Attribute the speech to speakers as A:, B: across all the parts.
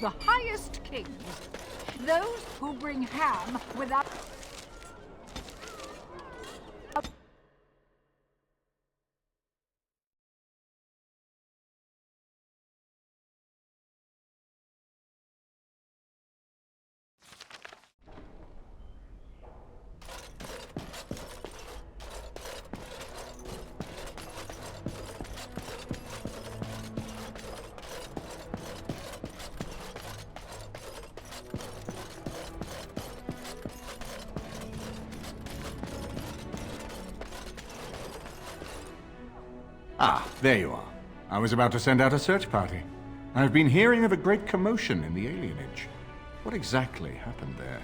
A: the highest kings. Those who bring ham without...
B: Ah, there you are. I was about to send out a search party. I've been hearing of a great commotion in the alienage. What exactly happened there?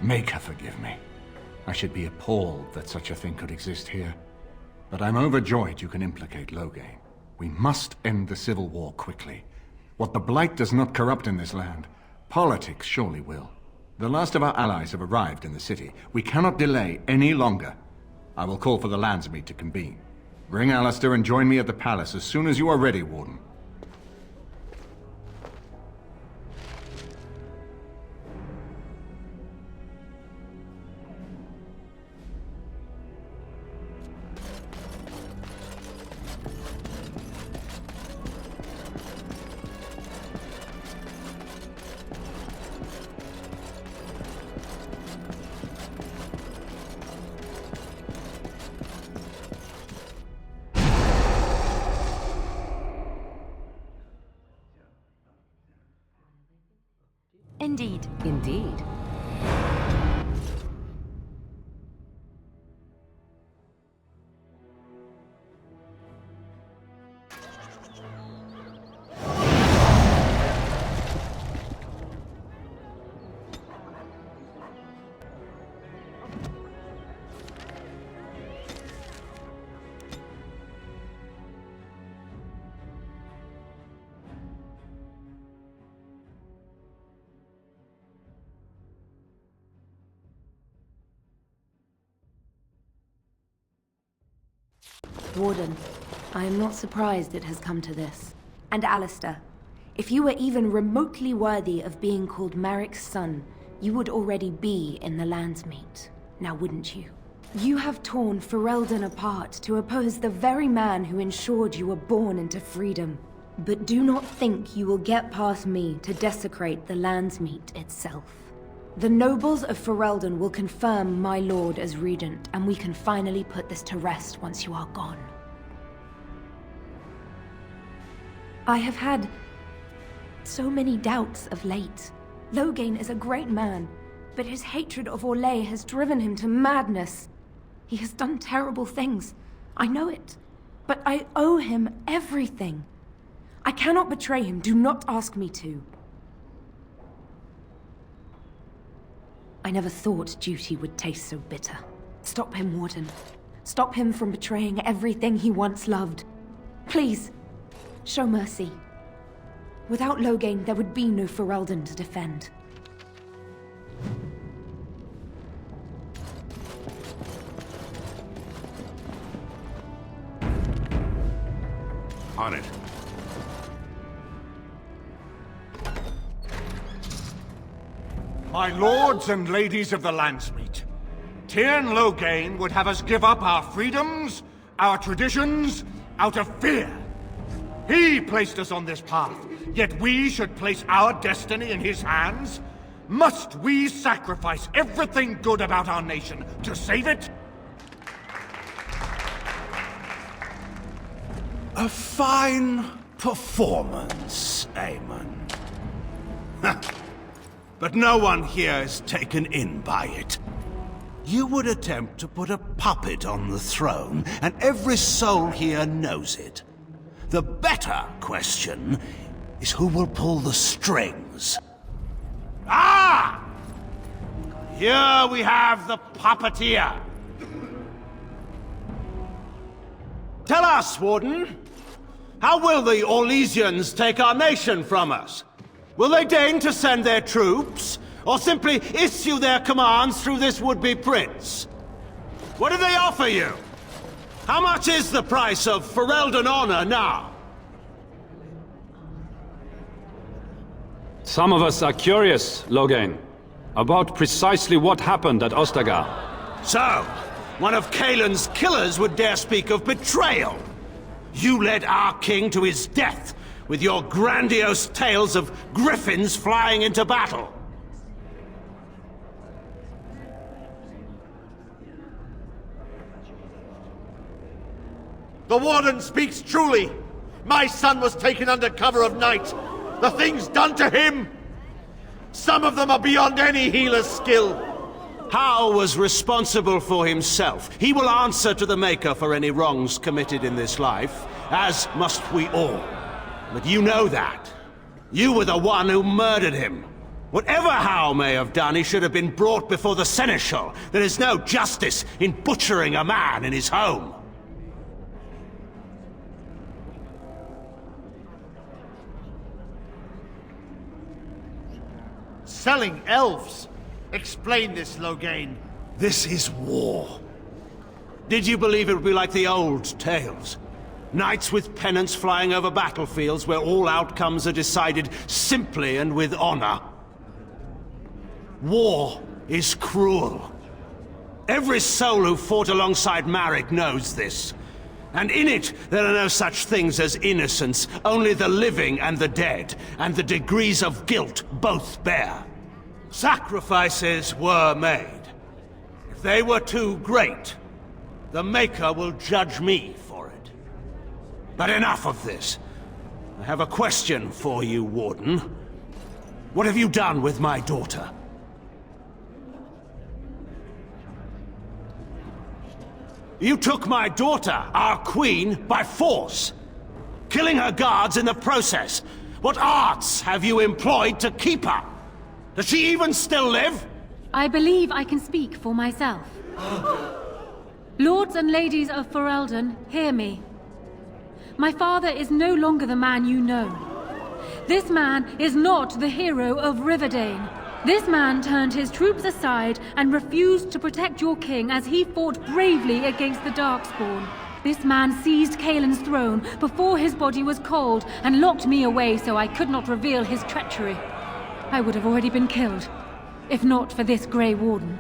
B: Make her forgive me. I should be appalled that such a thing could exist here. But I'm overjoyed you can implicate Loghain. We must end the civil war quickly. What the Blight does not corrupt in this land, politics surely will. The last of our allies have arrived in the city. We cannot delay any longer. I will call for the Landsmeet to convene. Bring Alistair and join me at the palace as soon as you are ready, Warden.
C: Indeed.
D: Indeed.
C: Warden, I am not surprised it has come to this. And Alistair, if you were even remotely worthy of being called Marik's son, you would already be in the Landsmeet. Now wouldn't you? You have torn Ferelden apart to oppose the very man who ensured you were born into freedom. But do not think you will get past me to desecrate the Landsmeet itself. The nobles of Ferelden will confirm my lord as regent, and we can finally put this to rest once you are gone. I have had so many doubts of late. Loghain is a great man, but his hatred of Orlais has driven him to madness. He has done terrible things. I know it. But I owe him everything. I cannot betray him. Do not ask me to. I never thought duty would taste so bitter. Stop him, Warden. Stop him from betraying everything he once loved. Please, show mercy. Without Loghain, there would be no Ferelden to defend.
B: On it.
E: My lords and ladies of the Landsmeet, Tyrn Loghain would have us give up our freedoms, our traditions, out of fear. He placed us on this path, yet we should place our destiny in his hands? Must we sacrifice everything good about our nation to save it?
F: A fine performance, Aemon. But no one here is taken in by it. You would attempt to put a puppet on the throne, and every soul here knows it. The better question is who will pull the strings. Ah! Here we have the puppeteer. Tell us, Warden, how will the Orlesians take our nation from us? Will they deign to send their troops, or simply issue their commands through this would-be prince? What do they offer you? How much is the price of Ferelden honor now?
D: Some of us are curious, Loghain, about precisely what happened at Ostagar.
F: So, one of Kaelin's killers would dare speak of betrayal. You led our king to his death with your grandiose tales of griffins flying into battle.
G: The Warden speaks truly. My son was taken under cover of night. The things done to him, some of them are beyond any healer's skill.
F: Hal was responsible for himself. He will answer to the Maker for any wrongs committed in this life, as must we all. But you know that. You were the one who murdered him. Whatever Hal may have done, he should have been brought before the Seneschal. There is no justice in butchering a man in his home.
G: Selling elves? Explain this, Loghain.
F: This is war. Did you believe it would be like the old tales? Knights with pennants flying over battlefields where all outcomes are decided simply and with honor. War is cruel. Every soul who fought alongside Marek knows this. And in it, there are no such things as innocence, only the living and the dead, and the degrees of guilt both bear. Sacrifices were made. If they were too great, the Maker will judge me for it. But enough of this. I have a question for you, Warden. What have you done with my daughter? You took my daughter, our queen, by force, killing her guards in the process. What arts have you employed to keep her? Does she even still live?
H: I believe I can speak for myself. Lords and ladies of Ferelden, hear me. My father is no longer the man you know. This man is not the hero of Riverdane. This man turned his troops aside and refused to protect your king as he fought bravely against the Darkspawn. This man seized Kaelin's throne before his body was cold and locked me away so I could not reveal his treachery. I would have already been killed, if not for this Grey Warden.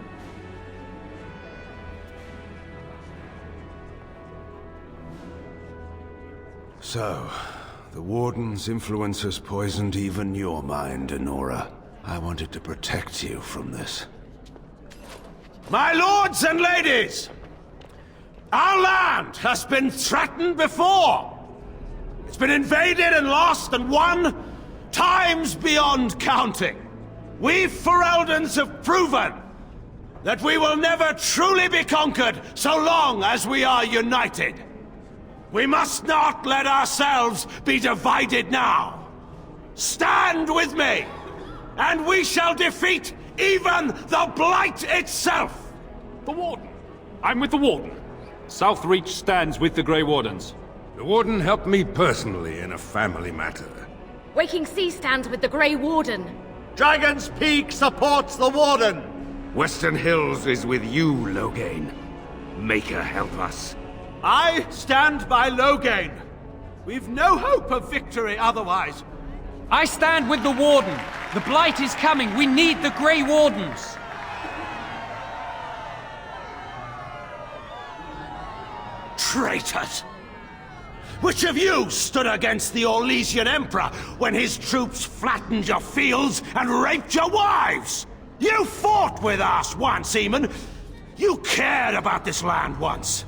F: So, the Warden's influence has poisoned even your mind, Enora. I wanted to protect you from this. My lords and ladies! Our land has been threatened before! It's been invaded and lost and won times beyond counting. We Fereldans have proven that we will never truly be conquered so long as we are united. We must not let ourselves be divided now. Stand with me, and we shall defeat even the Blight itself!
D: The Warden. I'm with the Warden. Southreach stands with the Grey Wardens.
I: The Warden helped me personally in a family matter.
J: Waking Sea stands with the Grey Warden.
G: Dragon's Peak supports the Warden!
I: Western Hills is with you, Loghain. Maker help us.
G: I stand by Loghain. We've no hope of victory otherwise.
K: I stand with the Warden. The Blight is coming. We need the Grey Wardens.
F: Traitors! Which of you stood against the Orlesian Emperor when his troops flattened your fields and raped your wives? You fought with us once, Eamon. You cared about this land once.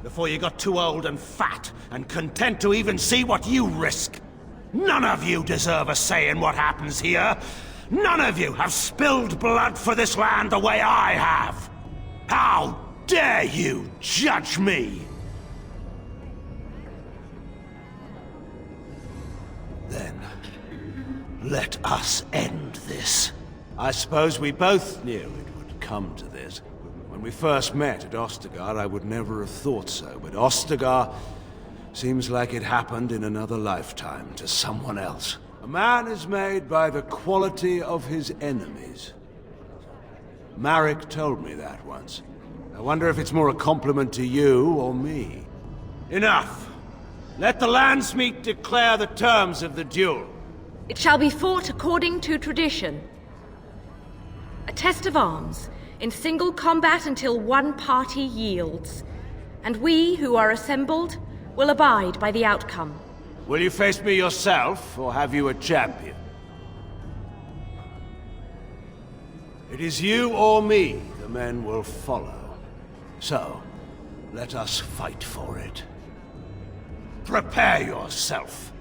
F: Before you got too old and fat and content to even see what you risk. None of you deserve a say in what happens here. None of you have spilled blood for this land the way I have. How dare you judge me? Then, let us end this. I suppose we both knew it would come to this. When we first met at Ostagar, I would never have thought so, but Ostagar seems like it happened in another lifetime to someone else. A man is made by the quality of his enemies. Marek told me that once. I wonder if it's more a compliment to you or me. Enough! Let the Landsmeet declare the terms of the duel.
J: It shall be fought according to tradition. A test of arms, in single combat until one party yields. And we who are assembled will abide by the outcome.
F: Will you face me yourself, or have you a champion? It is you or me the men will follow. So, let us fight for it. Prepare yourself.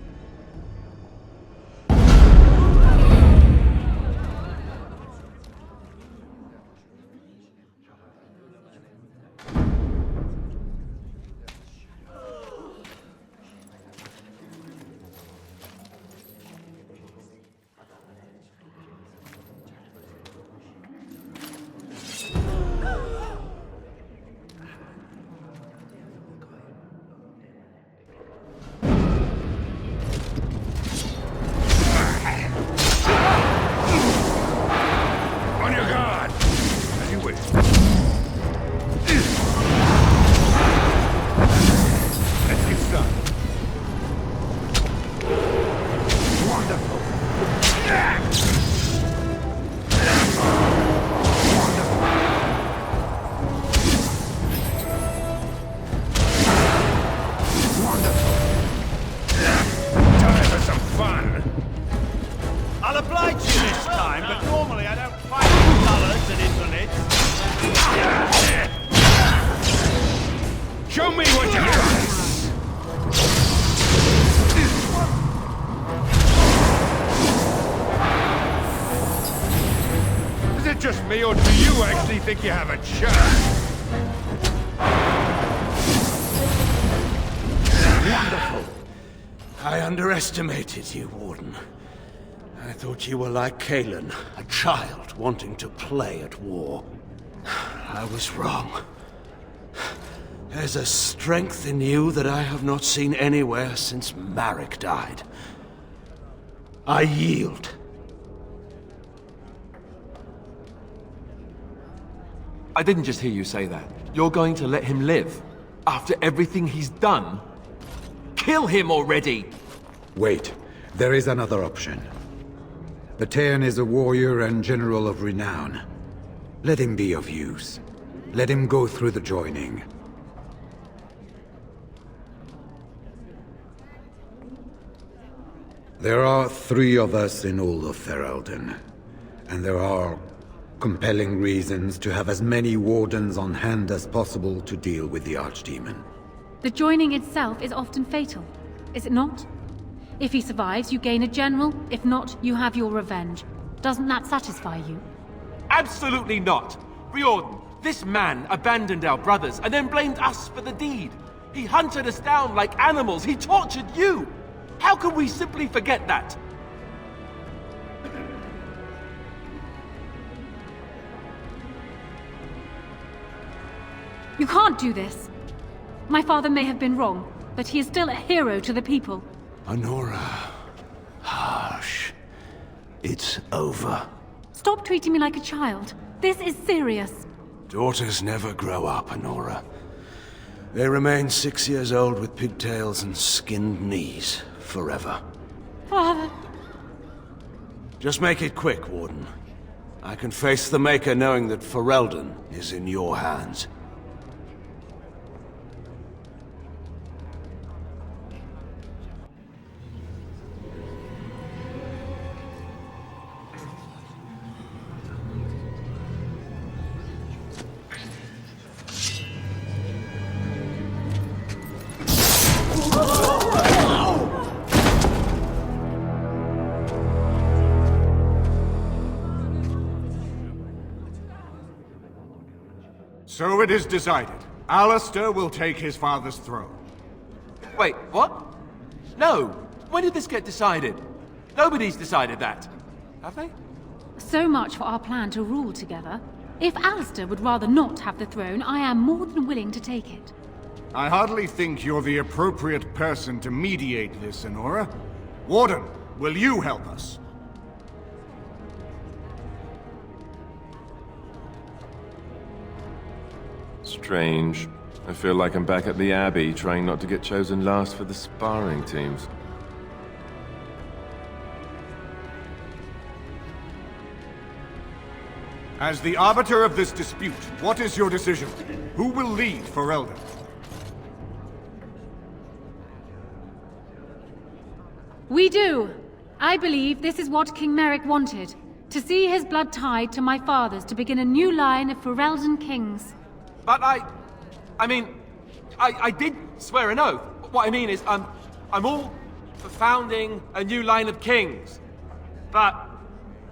G: I'll oblige you this time, but normally I don't fight with colours and invalids.
E: Show me what you got! Is it just me, or do you actually think you have a chance?
F: Wonderful. I underestimated you, Warden. I thought you were like Kalen, a child wanting to play at war. I was wrong. There's a strength in you that I have not seen anywhere since Marek died. I yield.
L: I didn't just hear you say that. You're going to let him live? After everything he's done? Kill him already!
M: Wait. There is another option. Batean is a warrior and general of renown. Let him be of use. Let him go through the joining. There are 3 of us in all of Ferelden, and there are compelling reasons to have as many wardens on hand as possible to deal with the Archdemon.
H: The joining itself is often fatal, is it not? If he survives, you gain a general. If not, you have your revenge. Doesn't that satisfy you?
L: Absolutely not! Riordan, this man abandoned our brothers and then blamed us for the deed. He hunted us down like animals. He tortured you! How can we simply forget that?
H: You can't do this. My father may have been wrong, but he is still a hero to the people.
F: Honora. Hush. It's over.
H: Stop treating me like a child. This is serious.
F: Daughters never grow up, Honora. They remain 6 years old with pigtails and skinned knees, forever.
H: Father.
F: Just make it quick, Warden. I can face the Maker knowing that Ferelden is in your hands.
E: So it is decided. Alistair will take his father's throne.
L: Wait, what? No! When did this get decided? Nobody's decided that. Have they?
H: So much for our plan to rule together. If Alistair would rather not have the throne, I am more than willing to take it.
E: I hardly think you're the appropriate person to mediate this, Honora. Warden, will you help us?
N: Strange. I feel like I'm back at the Abbey, trying not to get chosen last for the sparring teams.
E: As the arbiter of this dispute, what is your decision? Who will lead Ferelden?
H: We do. I believe this is what King Merrick wanted. To see his blood tied to my father's to begin a new line of Ferelden kings.
L: But I did swear an oath. What I mean is, I'm all for founding a new line of kings. But,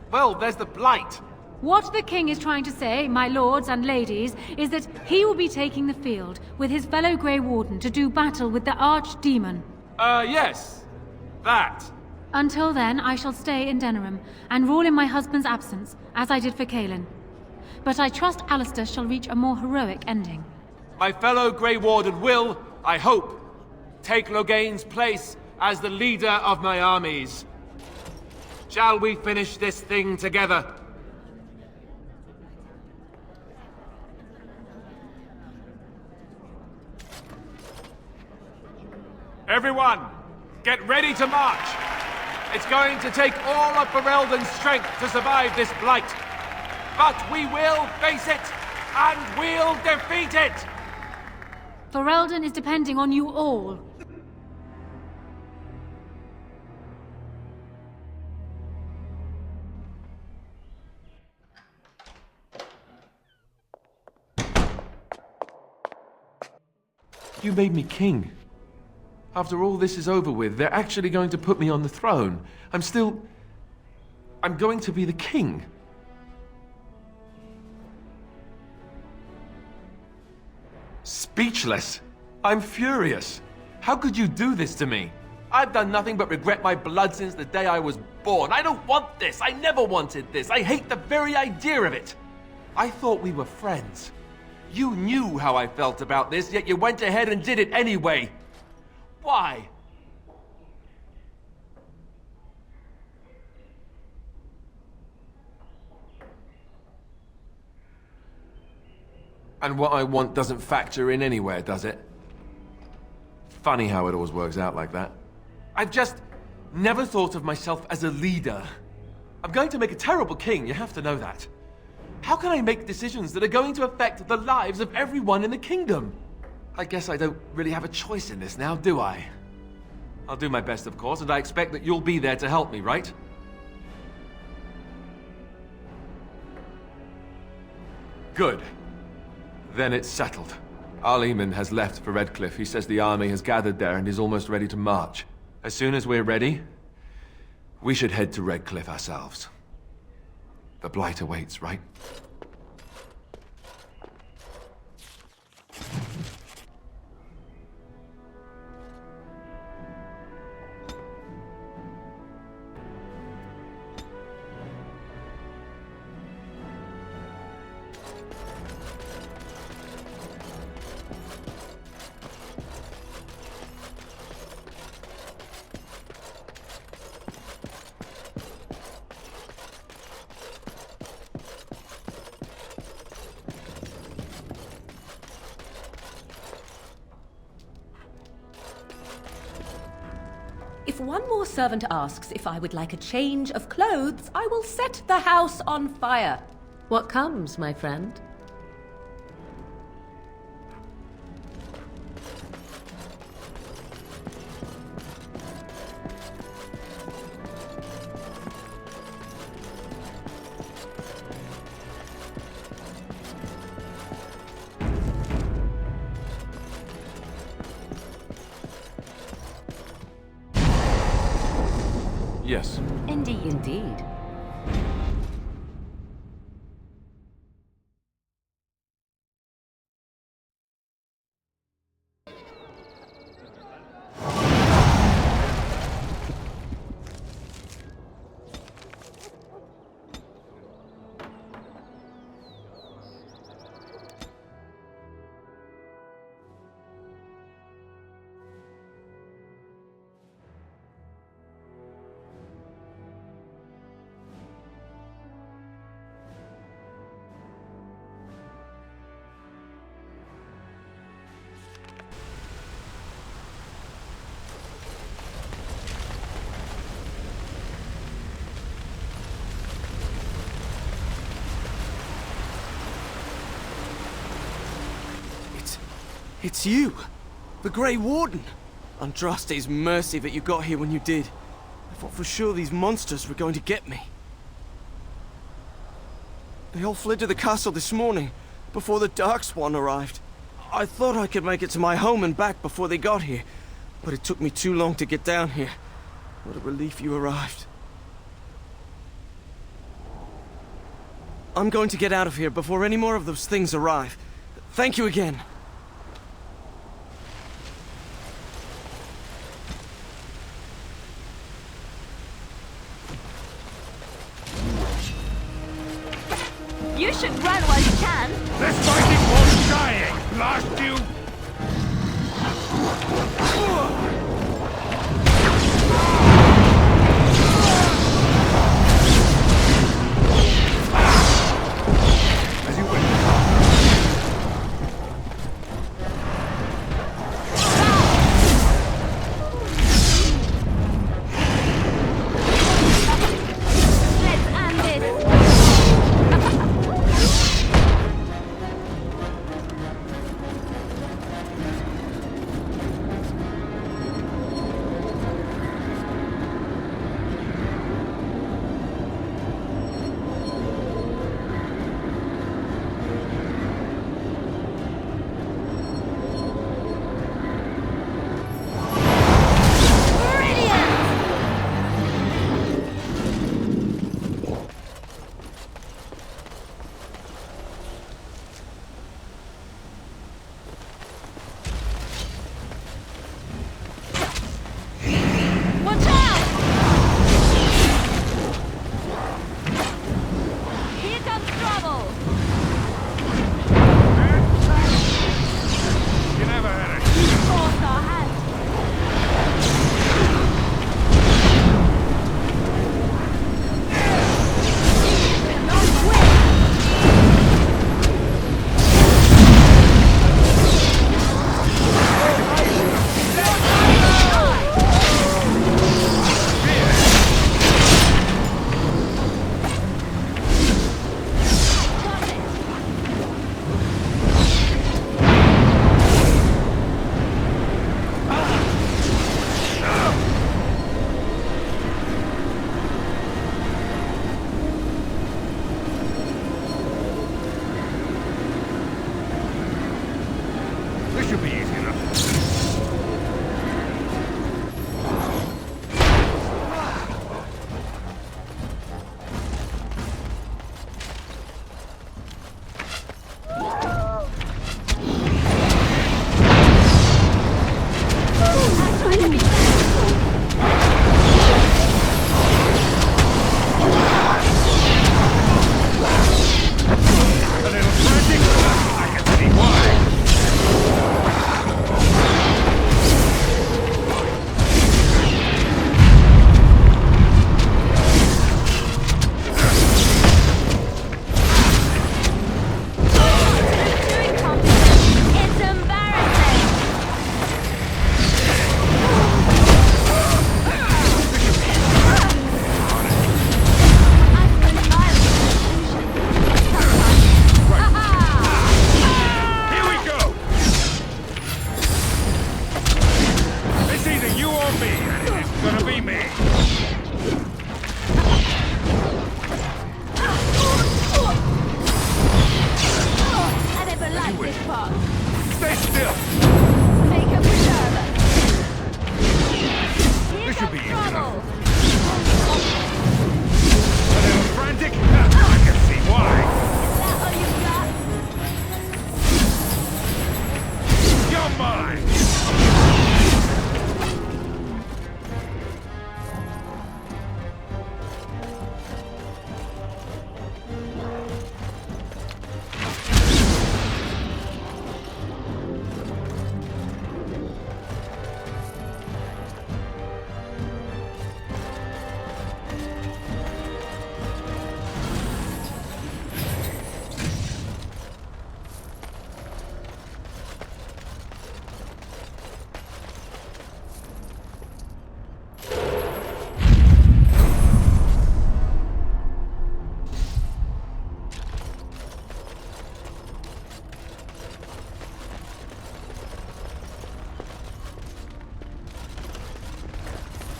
L: well, there's the Blight.
H: What the king is trying to say, my lords and ladies, is that he will be taking the field with his fellow Grey Warden to do battle with the Archdemon.
L: Yes. That.
H: Until then, I shall stay in Denerim and rule in my husband's absence, as I did for Kaelin. But I trust Alistair shall reach a more heroic ending.
L: My fellow Grey Warden will, I hope, take Loghain's place as the leader of my armies. Shall we finish this thing together? Everyone, get ready to march! It's going to take all of Ferelden's strength to survive this blight. But we will face it, and we'll defeat it!
H: Ferelden is depending on you all.
L: You made me king. After all this is over with, they're actually going to put me on the throne. I'm going to be the king. Speechless. I'm furious. How could you do this to me? I've done nothing but regret my blood since the day I was born. I don't want this. I never wanted this. I hate the very idea of it. I thought we were friends. You knew how I felt about this, yet you went ahead and did it anyway. Why? And what I want doesn't factor in anywhere, does it? Funny how it always works out like that. I've just never thought of myself as a leader. I'm going to make a terrible king, you have to know that. How can I make decisions that are going to affect the lives of everyone in the kingdom? I guess I don't really have a choice in this now, do I? I'll do my best, of course, and I expect that you'll be there to help me, right? Good. Then it's settled. Arleman has left for Redcliffe. He says the army has gathered there and is almost ready to march. As soon as we're ready, we should head to Redcliffe ourselves. The Blight awaits, right?
O: If one more servant asks if I would like a change of clothes, I will set the house on fire. What comes, my friend?
L: Yes.
O: Indeed. Indeed.
P: It's you! The Grey Warden! Andraste's mercy that you got here when you did. I thought for sure these monsters were going to get me. They all fled to the castle this morning, before the Darkspawn arrived. I thought I could make it to my home and back before they got here, but it took me too long to get down here. What a relief you arrived. I'm going to get out of here before any more of those things arrive. Thank you again.
Q: You should run while you can.
E: This fighting won't dying! Blast you! As you wish.
Q: Let's end this.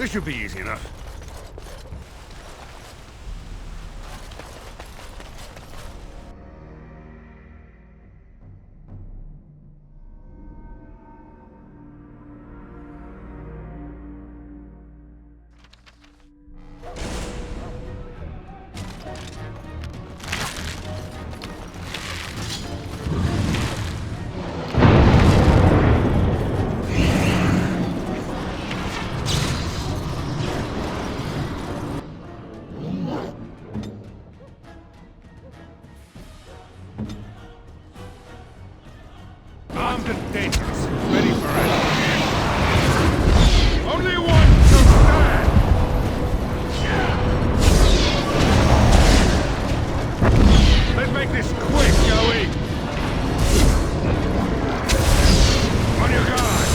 E: This should be easy enough. Armed and dangerous, ready for action. Only one shall stand! Let's make this quick, shall we? On your guard!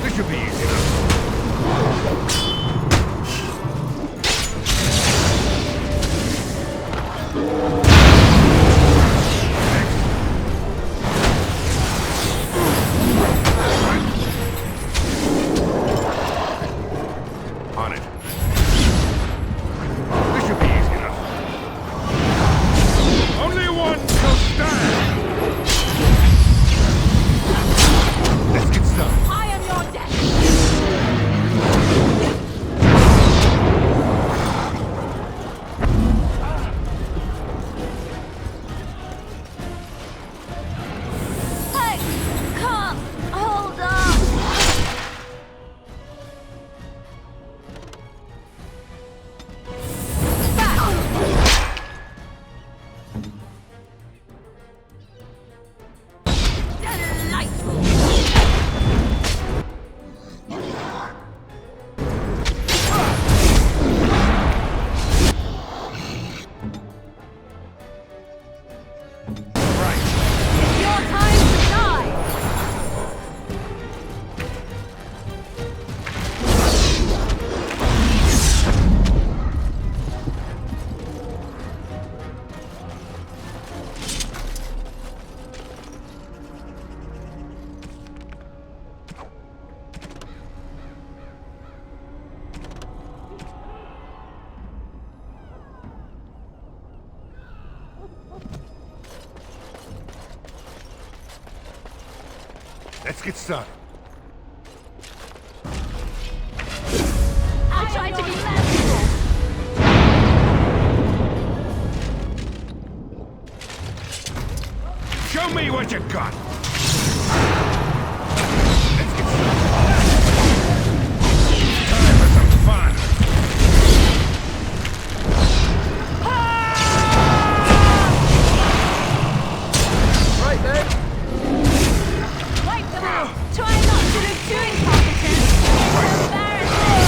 E: This should be easy enough. On it. This should be easy enough. Only one shall stand! Let's get started.
Q: I am your death! I can't hold on! Your time to die!
E: Let's get started.
Q: I tried to be merciful!
E: Show me what you got! Time for some fun!
L: Right then.
Q: Wipe them out! Try not to look too incompetent! It's embarrassing!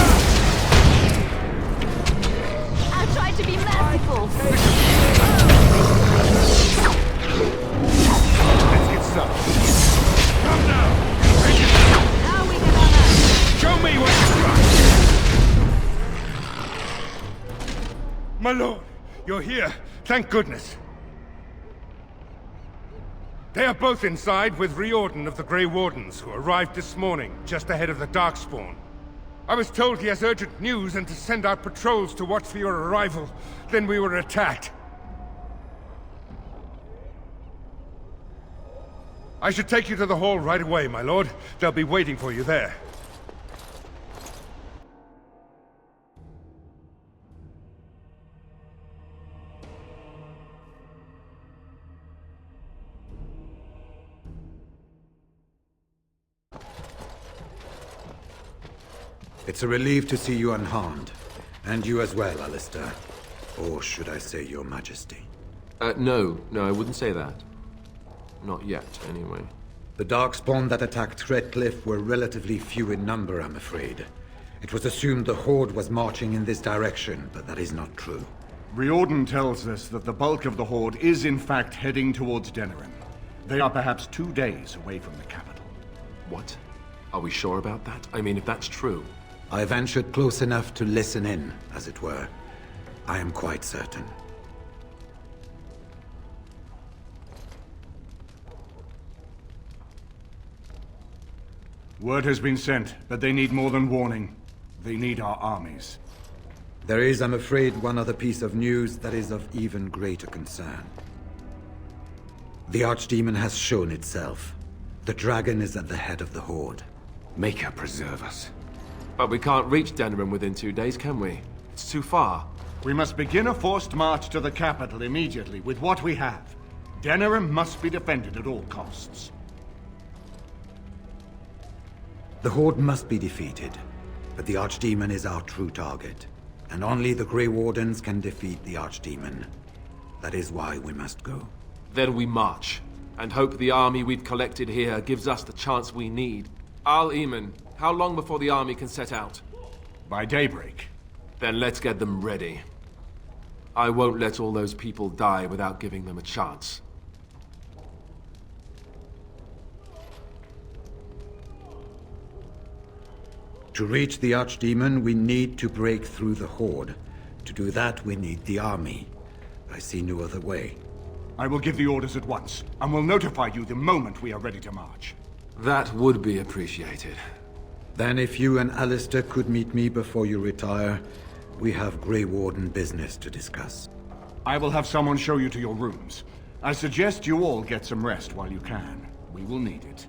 Q: I'll try to be merciful!
E: Let's get started. Come now!
Q: Now we can honor!
E: Show me what you got! My lord, you're here. Thank goodness. They are both inside with Riordan of the Grey Wardens, who arrived this morning, just ahead of the Darkspawn. I was told he has urgent news and to send out patrols to watch for your arrival. Then we were attacked. I should take you to the hall right away, my lord. They'll be waiting for you there.
M: It's a relief to see you unharmed. And you as well, Alistair. Or should I say your majesty?
N: No, I wouldn't say that. Not yet, anyway.
M: The Darkspawn that attacked Redcliffe were relatively few in number, I'm afraid. It was assumed the Horde was marching in this direction, but that is not true.
B: Riordan tells us that the bulk of the Horde is in fact heading towards Denerim. They are perhaps 2 days away from the capital.
N: What? Are we sure about that? I mean, if that's true...
M: I ventured close enough to listen in, as it were. I am quite certain.
E: Word has been sent, but they need more than warning. They need our armies.
M: There is, I'm afraid, one other piece of news that is of even greater concern. The Archdemon has shown itself. The dragon is at the head of the Horde.
N: Maker preserve us.
L: But we can't reach Denerim within 2 days, can we? It's too far.
E: We must begin a forced march to the capital immediately with what we have. Denerim must be defended at all costs.
M: The Horde must be defeated, but the Archdemon is our true target. And only the Grey Wardens can defeat the Archdemon. That is why we must go.
L: Then we march, and hope the army we've collected here gives us the chance we need. Al-Eamon, how long before the army can set out?
E: By daybreak.
L: Then let's get them ready. I won't let all those people die without giving them a chance.
M: To reach the Archdemon, we need to break through the Horde. To do that, we need the army. I see no other way.
E: I will give the orders at once, and will notify you the moment we are ready to march.
L: That would be appreciated.
M: Then if you and Alistair could meet me before you retire, we have Grey Warden business to discuss.
E: I will have someone show you to your rooms. I suggest you all get some rest while you can. We will need it.